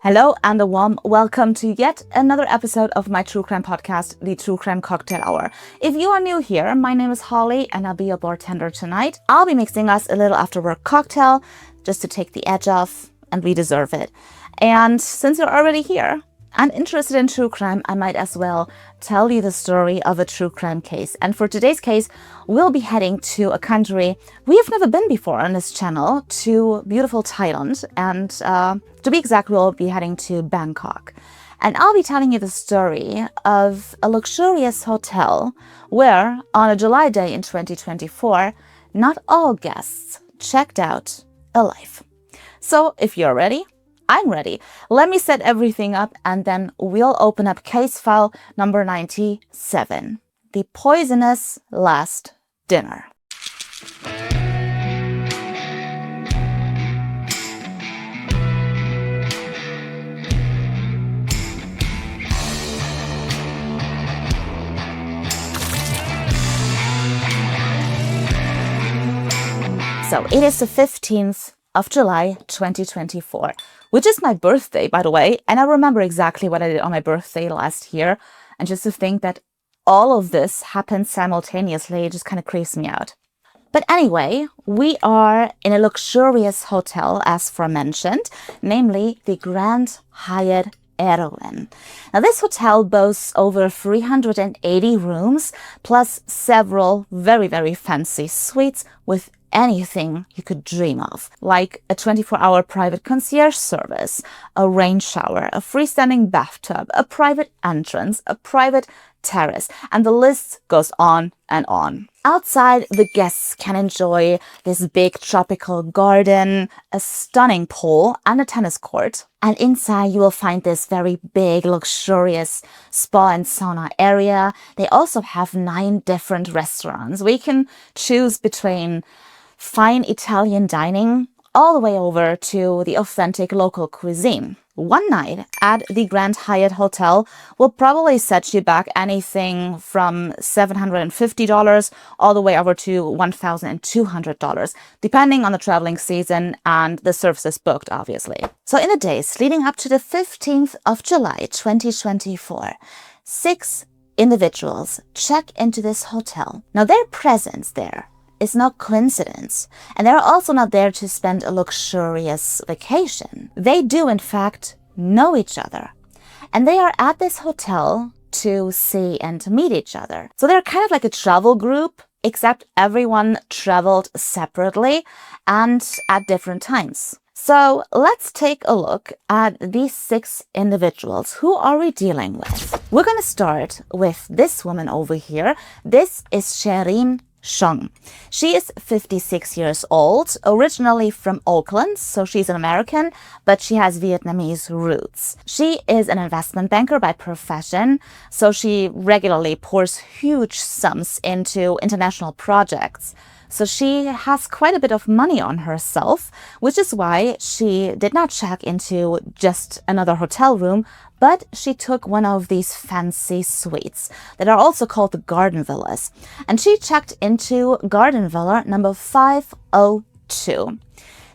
Hello and a warm welcome to yet another episode of my True Crime podcast, the True Crime Cocktail Hour. If you are new here, my name is Holly and I'll be your bartender tonight. I'll be mixing us a little after work cocktail just to take the edge off, and we deserve it. And since you're already here and interested in true crime, I might as well tell you the story of a true crime case. And for today's case, we'll be heading to a country we have never been before on this channel, to beautiful Thailand. And to be exact, we'll be heading to Bangkok. And I'll be telling you the story of a luxurious hotel where, on a July day in 2024, not all guests checked out alive. So if you're ready, I'm ready. Let me set everything up and then we'll open up case file number 97, The Poisonous Last Dinner. So it is the 15th of July 2024, which is my birthday, by the way. And I remember exactly what I did on my birthday last year. And just to think that all of this happened simultaneously, it just kind of creeps me out. But anyway, we are in a luxurious hotel, as aforementioned, namely the Grand Hyatt Erawan. Now, this hotel boasts over 380 rooms, plus several very, very fancy suites with anything you could dream of, like a 24-hour private concierge service, a rain shower, a freestanding bathtub, a private entrance, a private terrace, and the list goes on and on. Outside, the guests can enjoy this big tropical garden, a stunning pool, and a tennis court. And inside, you will find this very big, luxurious spa and sauna area. They also have 9 different restaurants where you can choose between fine Italian dining all the way over to the authentic local cuisine. One night at the Grand Hyatt Hotel will probably set you back anything from $750 all the way over to $1,200, depending on the traveling season and the services booked, obviously. So in the days leading up to the 15th of July 2024, 6 individuals check into this hotel. Now, their presence there is no coincidence, and they're also not there to spend a luxurious vacation. They do, in fact, know each other, and they are at this hotel to see and to meet each other. So they're kind of like a travel group, except everyone traveled separately and at different times. So let's take a look at these 6 individuals. Who are we dealing with? We're going to start with this woman over here. This is Shireen Chong. She is 56 years old, originally from Auckland, so she's an American, but she has Vietnamese roots. She is an investment banker by profession, so she regularly pours huge sums into international projects. So she has quite a bit of money on herself, which is why she did not check into just another hotel room, but she took one of these fancy suites that are also called the garden villas. And she checked into garden villa number 502.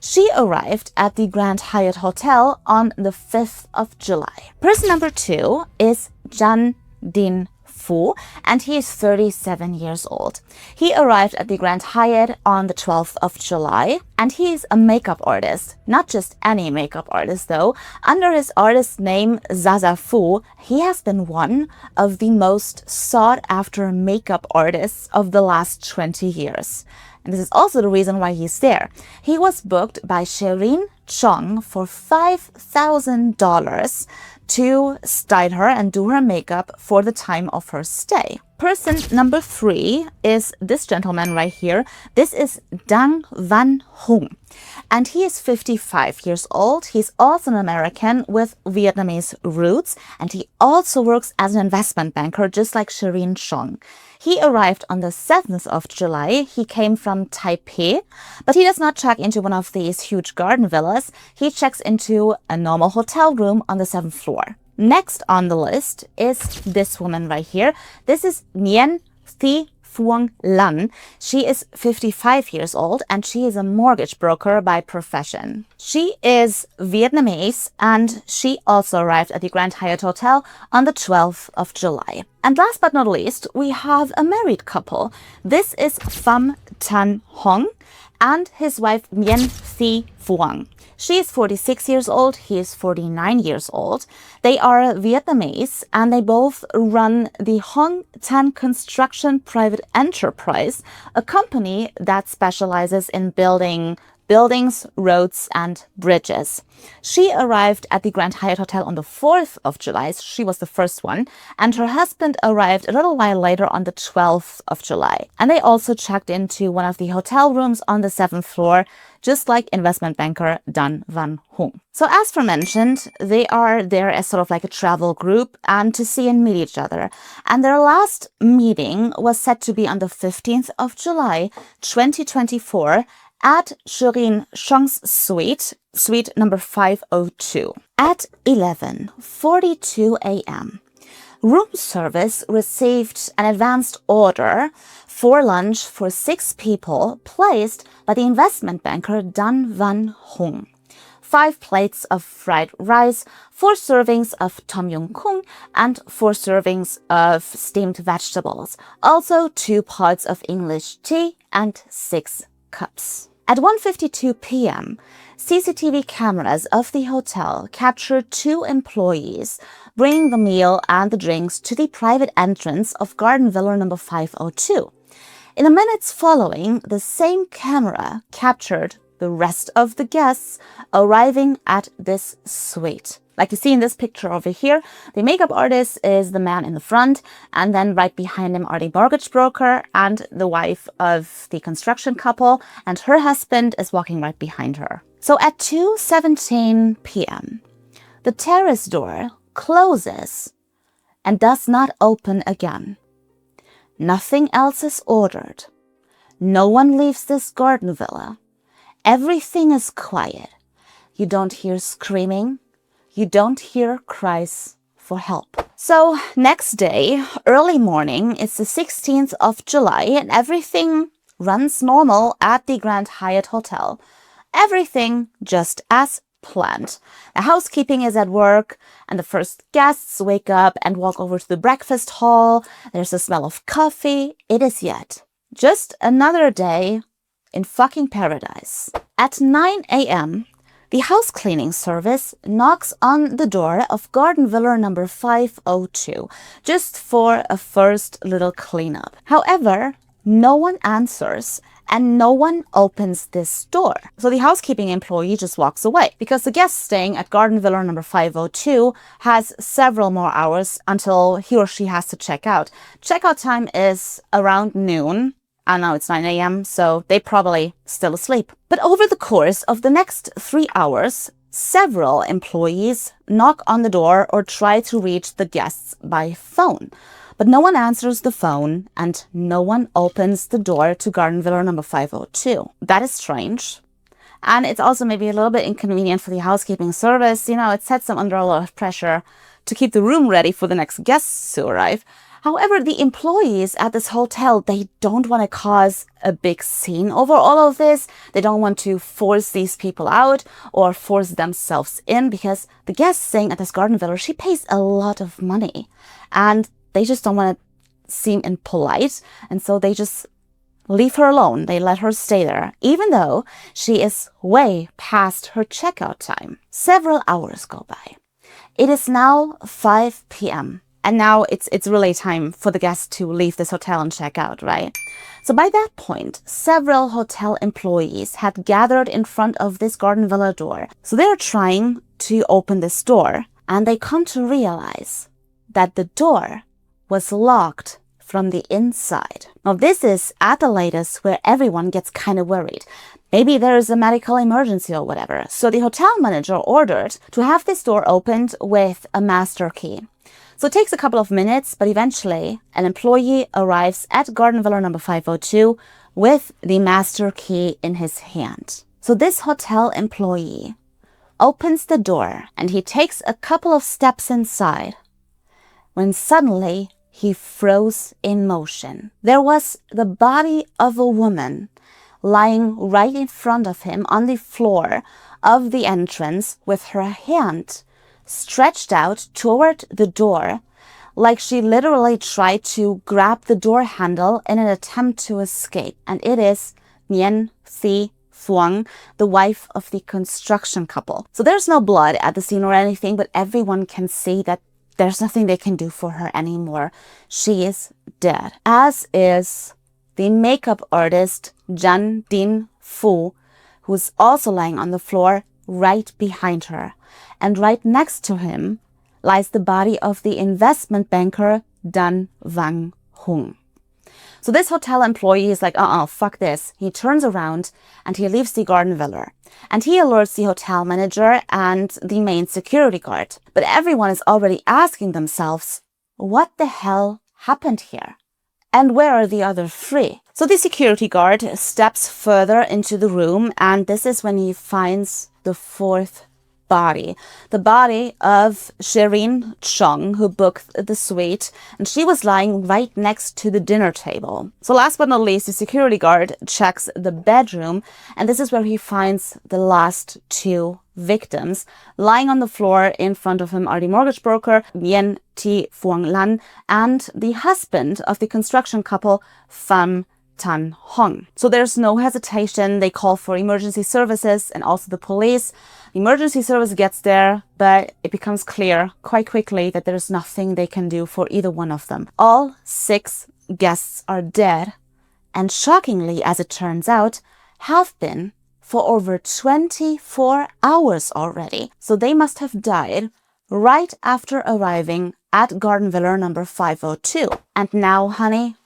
She arrived at the Grand Hyatt Hotel on the 5th of July. Person number 2 is Jan Din Fu, and he is 37 years old. He arrived at the Grand Hyatt on the 12th of July, and he is a makeup artist. Not just any makeup artist, though. Under his artist name, Zaza Fu, he has been one of the most sought-after makeup artists of the last 20 years. And this is also the reason why he's there. He was booked by Shireen Chong for $5,000 to style her and do her makeup for the time of her stay. Person number 3 is this gentleman right here. This is Dang Van Hung, and he is 55 years old. He's also an American with Vietnamese roots, and he also works as an investment banker, just like Shireen Chong. He arrived on the 7th of July. He came from Taipei, but he does not check into one of these huge garden villas. He checks into a normal hotel room on the 7th floor. Next on the list is this woman right here. This is Nguyen Thi Phuong Lan. She is 55 years old and she is a mortgage broker by profession. She is Vietnamese and she also arrived at the Grand Hyatt Hotel on the 12th of July. And last but not least, we have a married couple. This is Pham Tan Hong and his wife Nguyen Thi Phuong. She is 46 years old, he is 49 years old. They are Vietnamese and they both run the Hong Tan Construction Private Enterprise, a company that specializes in building buildings, roads, and bridges. She arrived at the Grand Hyatt Hotel on the 4th of July. She was the first one. And her husband arrived a little while later on the 12th of July. And they also checked into one of the hotel rooms on the 7th floor, just like investment banker Dan Van Hung. So as mentioned, they are there as sort of like a travel group and to see and meet each other. And their last meeting was set to be on the 15th of July, 2024, at Shirin Shong's suite number 502 at 11:42 a.m. Room service received an advanced order for lunch for 6 people placed by the investment banker Dan Van Hung. 5 plates of fried rice, 4 servings of tom yum goong, and 4 servings of steamed vegetables. Also 2 pots of English tea and 6 cups. At 1:52 p.m., CCTV cameras of the hotel captured 2 employees bringing the meal and the drinks to the private entrance of Garden Villa number 502. In the minutes following, the same camera captured the rest of the guests arriving at this suite. Like you see in this picture over here, the makeup artist is the man in the front, and then right behind him are the mortgage broker and the wife of the construction couple, and her husband is walking right behind her. So at 2:17 p.m., the terrace door closes and does not open again. Nothing else is ordered. No one leaves this garden villa. Everything is quiet. You don't hear screaming. You don't hear cries for help. So next day, early morning, it's the 16th of July and everything runs normal at the Grand Hyatt Hotel. Everything just as planned. The housekeeping is at work and the first guests wake up and walk over to the breakfast hall. There's a smell of coffee. It is yet just another day in fucking paradise. At 9 a.m., the house cleaning service knocks on the door of Garden Villa number 502 just for a first little cleanup. However, no one answers and no one opens this door. So the housekeeping employee just walks away because the guest staying at Garden Villa number 502 has several more hours until he or she has to check out. Checkout time is around noon. And now it's 9 a.m., so they probably still asleep. But over the course of the next 3 hours, several employees knock on the door or try to reach the guests by phone. But no one answers the phone and no one opens the door to Garden Villa number 502. That is strange. And it's also maybe a little bit inconvenient for the housekeeping service. You know, it sets them under a lot of pressure to keep the room ready for the next guests to arrive. However, the employees at this hotel, they don't want to cause a big scene over all of this. They don't want to force these people out or force themselves in because the guest staying at this garden villa, she pays a lot of money and they just don't want to seem impolite. And so they just leave her alone. They let her stay there, even though she is way past her checkout time. Several hours go by. It is now 5 p.m. And now it's really time for the guests to leave this hotel and check out, right? So by that point, several hotel employees had gathered in front of this garden villa door. So they're trying to open this door and they come to realize that the door was locked from the inside. Now this is at the latest where everyone gets kind of worried. Maybe there is a medical emergency or whatever. So the hotel manager ordered to have this door opened with a master key. So it takes a couple of minutes, but eventually an employee arrives at Garden Villa number 502 with the master key in his hand. So this hotel employee opens the door and he takes a couple of steps inside when suddenly he froze in motion. There was the body of a woman lying right in front of him on the floor of the entrance with her hand stretched out toward the door, like she literally tried to grab the door handle in an attempt to escape. And it is Nguyen Thi Phuong, the wife of the construction couple. So there's no blood at the scene or anything, but everyone can see that there's nothing they can do for her anymore. She is dead. As is the makeup artist Jan Din Phu, who's also lying on the floor right behind her. And right next to him lies the body of the investment banker Dan Wang Hung. So this hotel employee is like, fuck this. He turns around and he leaves the garden villa. And he alerts the hotel manager and the main security guard. But everyone is already asking themselves, what the hell happened here? And where are the other three? So the security guard steps further into the room, and this is when he finds the fourth body. The body of Shirin Chong, who booked the suite, and she was lying right next to the dinner table. So last but not least, the security guard checks the bedroom, and this is where he finds the last two victims. Lying on the floor in front of him are the mortgage broker, Nguyen Thi Phuong Lan, and the husband of the construction couple, Pham Tan Hong. So there's no hesitation. They call for emergency services and also the police. The emergency service gets there, but it becomes clear quite quickly that there's nothing they can do for either one of them. All 6 guests are dead, and shockingly, as it turns out, have been for over 24 hours already. So they must have died right after arriving at Garden Villa number 502. And now, honey,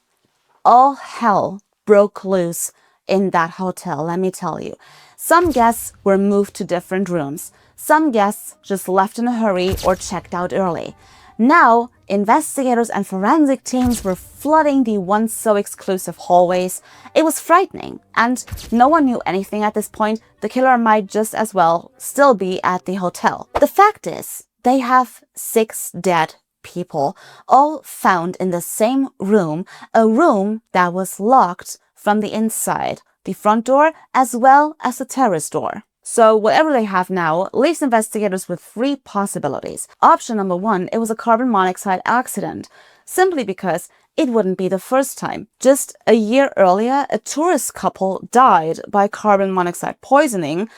all hell broke loose in that hotel, let me tell you. Some guests were moved to different rooms. Some guests just left in a hurry or checked out early. Now, investigators and forensic teams were flooding the once so exclusive hallways. It was frightening, and no one knew anything at this point. The killer might just as well still be at the hotel. The fact is, they have 6 dead people, all found in the same room, a room that was locked from the inside, the front door as well as the terrace door. So whatever they have now leaves investigators with 3 possibilities. Option number 1, it was a carbon monoxide accident, simply because it wouldn't be the first time. Just a year earlier, a tourist couple died by carbon monoxide poisoning,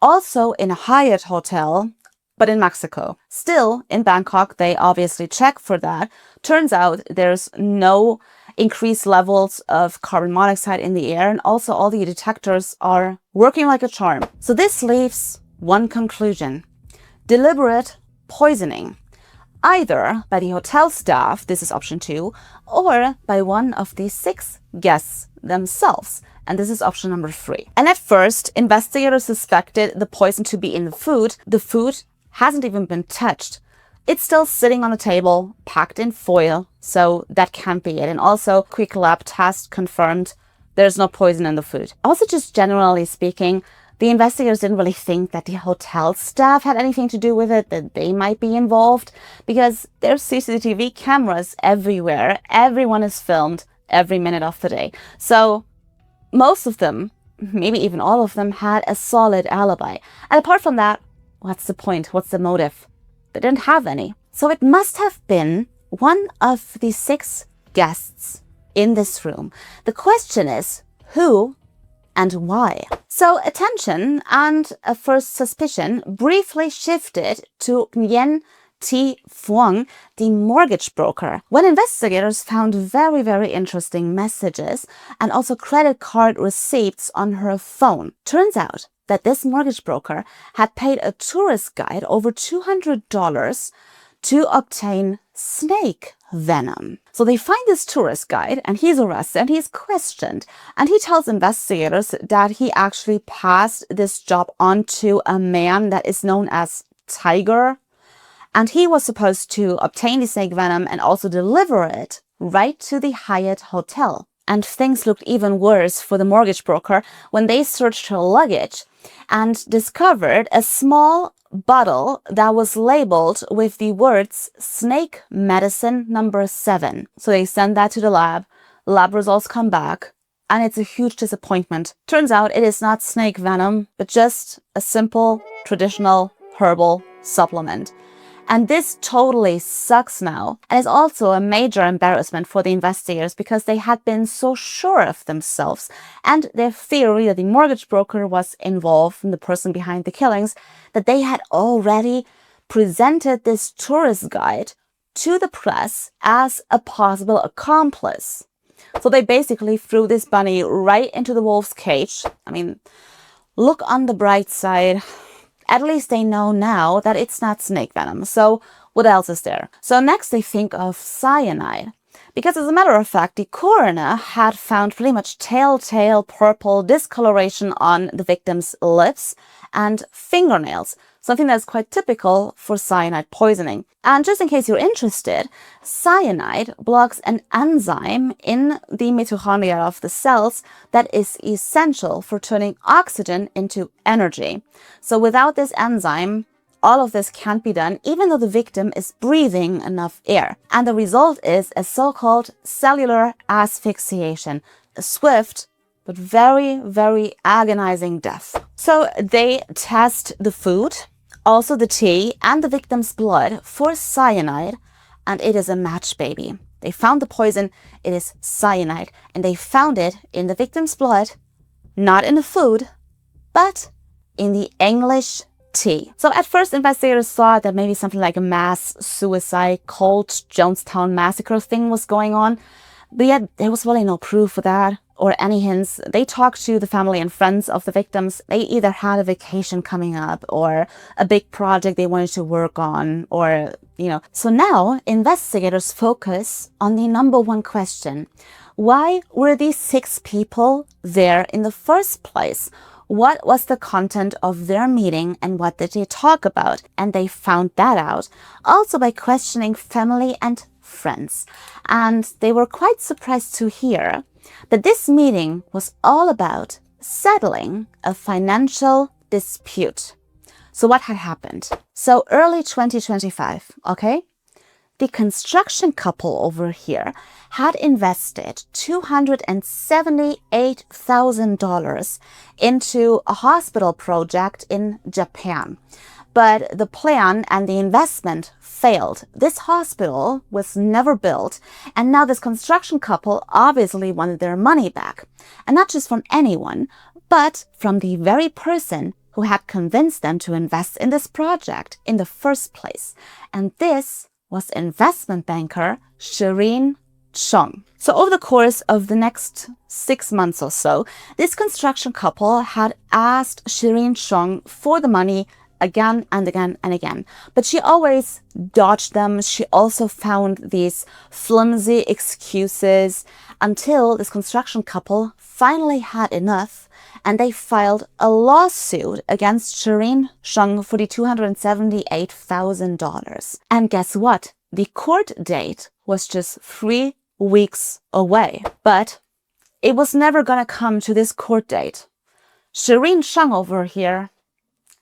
also in a Hyatt Hotel, but in Mexico. Still, in Bangkok, they obviously check for that. Turns out there's no increased levels of carbon monoxide in the air, and also all the detectors are working like a charm. So this leaves one conclusion: deliberate poisoning, either by the hotel staff, this is option 2, or by one of the 6 guests themselves, and this is option number 3. And at first, investigators suspected the poison to be in the food. The food hasn't even been touched. It's still sitting on a table, packed in foil, so that can't be it. And also, quick lab test confirmed there's no poison in the food. Also, just generally speaking, the investigators didn't really think that the hotel staff had anything to do with it, that they might be involved, because there's CCTV cameras everywhere. Everyone is filmed every minute of the day. So most of them, maybe even all of them, had a solid alibi. And apart from that, what's the point? What's the motive? They didn't have any. So it must have been one of the 6 guests in this room. The question is, who and why? So attention and a first suspicion briefly shifted to Nguyen Thi Phuong, the mortgage broker, when investigators found very, very interesting messages and also credit card receipts on her phone. Turns out that this mortgage broker had paid a tourist guide over $200 to obtain snake venom. So they find this tourist guide and he's arrested and he's questioned. And he tells investigators that he actually passed this job on to a man that is known as Tiger. And he was supposed to obtain the snake venom and also deliver it right to the Hyatt Hotel. And things looked even worse for the mortgage broker when they searched her luggage and discovered a small bottle that was labeled with the words snake medicine number 7. So they send that to the lab results come back, and it's a huge disappointment. Turns out it is not snake venom, but just a simple traditional herbal supplement. And this totally sucks now, and is also a major embarrassment for the investigators because they had been so sure of themselves and their theory that the mortgage broker was involved and the person behind the killings, that they had already presented this tourist guide to the press as a possible accomplice. So they basically threw this bunny right into the wolf's cage. I mean, look on the bright side. At least they know now that it's not snake venom. So what else is there? So next they think of cyanide. Because as a matter of fact, the coroner had found pretty much telltale purple discoloration on the victim's lips and fingernails, something that's quite typical for cyanide poisoning. And just in case you're interested, cyanide blocks an enzyme in the mitochondria of the cells that is essential for turning oxygen into energy. So without this enzyme, all of this can't be done, even though the victim is breathing enough air. And the result is a so-called cellular asphyxiation, a swift but very, very agonizing death. So they test the food, also the tea and the victim's blood for cyanide, and it is a match, baby. They found the poison, it is cyanide, and they found it in the victim's blood, not in the food, but in the English tea. So at first investigators thought that maybe something like a mass suicide cult Jonestown massacre thing was going on, but yet there was really no proof for that or any hints. They talked to the family and friends of the victims. They either had a vacation coming up or a big project they wanted to work on, or, So now investigators focus on the number one question. Why were these 6 people there in the first place? What was the content of their meeting and what did they talk about? And they found that out also by questioning family and friends. And they were quite surprised to hear that this meeting was all about settling a financial dispute. So what had happened? So early 2025, okay? The construction couple over here had invested $278,000 into a hospital project in Japan. But the plan and the investment failed. This hospital was never built, and now this construction couple obviously wanted their money back. And not just from anyone, but from the very person who had convinced them to invest in this project in the first place. And this was investment banker Shireen Chung. So over the course of the next 6 months or so, this construction couple had asked Shireen Chung for the money again and again and again. But she always dodged them. She also found these flimsy excuses until this construction couple finally had enough, and they filed a lawsuit against Shireen Chung for the $278,000. And guess what? The court date was just 3 weeks away. But it was never gonna come to this court date. Shireen Chung over here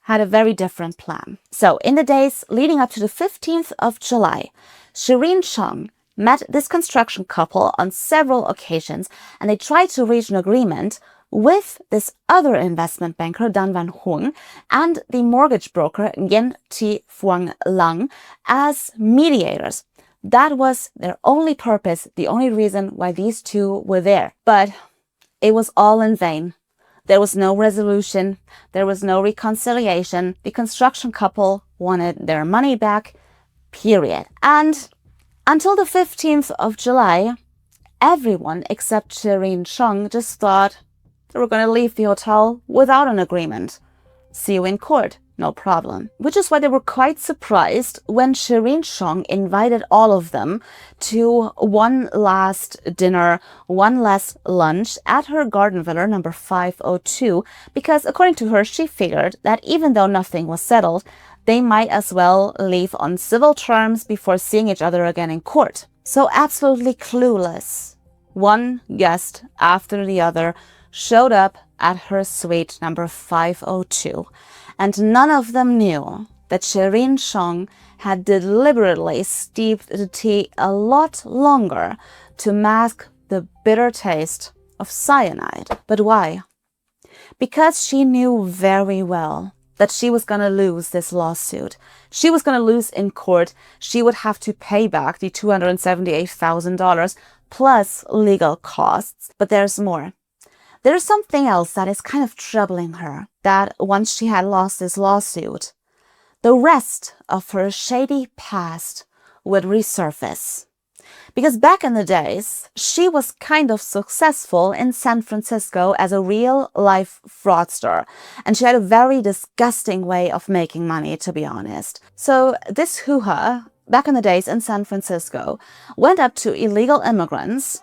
had a very different plan. So in the days leading up to the 15th of July, Shireen Chung met this construction couple on several occasions, and they tried to reach an agreement with this other investment banker, Dan Van Hoong, and the mortgage broker, Nguyen Thi Phuong Lang, as mediators. That was their only purpose, the only reason why these two were there. But it was all in vain. There was no resolution. There was no reconciliation. The construction couple wanted their money back, period. And until the 15th of July, everyone except Shireen Chung just thought they were going to leave the hotel without an agreement. See you in court, no problem. Which is why they were quite surprised when Shireen Chung invited all of them to one last dinner, one last lunch at her garden villa number 502, because according to her, she figured that even though nothing was settled, they might as well leave on civil terms before seeing each other again in court. So absolutely clueless, one guest after the other showed up at her suite number 502, and none of them knew that Shireen Chong had deliberately steeped the tea a lot longer to mask the bitter taste of cyanide. But why? Because she knew very well that she was going to lose this lawsuit. She was going to lose in court. She would have to pay back the $278,000 plus legal costs. But there's more. There's something else that is kind of troubling her, that once she had lost this lawsuit, the rest of her shady past would resurface. Because back in the days, she was kind of successful in San Francisco as a real-life fraudster. And she had a very disgusting way of making money, to be honest. So this hoo-ha, back in the days in San Francisco, went up to illegal immigrants,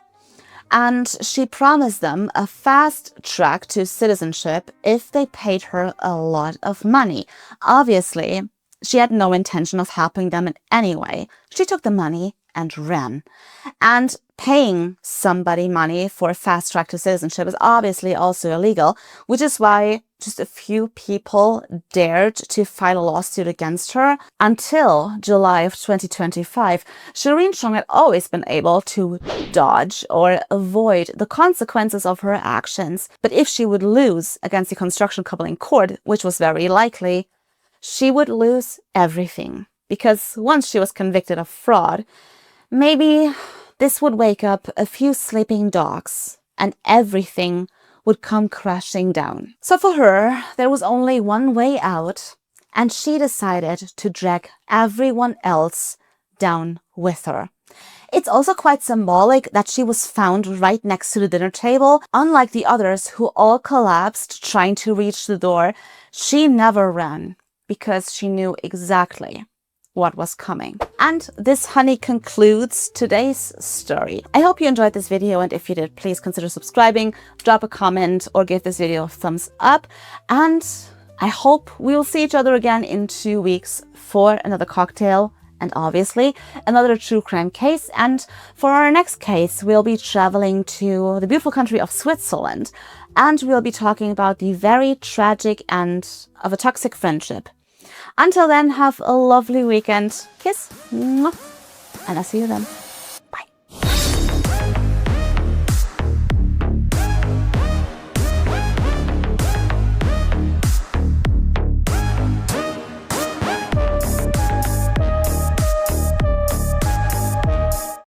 and she promised them a fast track to citizenship if they paid her a lot of money. Obviously, she had no intention of helping them in any way. She took the money and ran. And paying somebody money for a fast track to citizenship is obviously also illegal, which is why just a few people dared to file a lawsuit against her. Until July of 2025, Shireen Chong had always been able to dodge or avoid the consequences of her actions. But if she would lose against the construction couple in court, which was very likely, she would lose everything. Because once she was convicted of fraud, maybe this would wake up a few sleeping dogs and everything would come crashing down. So for her, there was only one way out, and she decided to drag everyone else down with her. It's also quite symbolic that she was found right next to the dinner table. Unlike the others who all collapsed trying to reach the door, she never ran because she knew exactly what was coming. And this, honey, concludes today's story. I hope you enjoyed this video, and if you did, please consider subscribing, drop a comment, or give this video a thumbs up. And I hope we'll see each other again in 2 weeks for another cocktail and obviously another true crime case. And for our next case, we'll be traveling to the beautiful country of Switzerland, and we'll be talking about the very tragic end of a toxic friendship. Until then, have a lovely weekend. Kiss. And I'll see you then.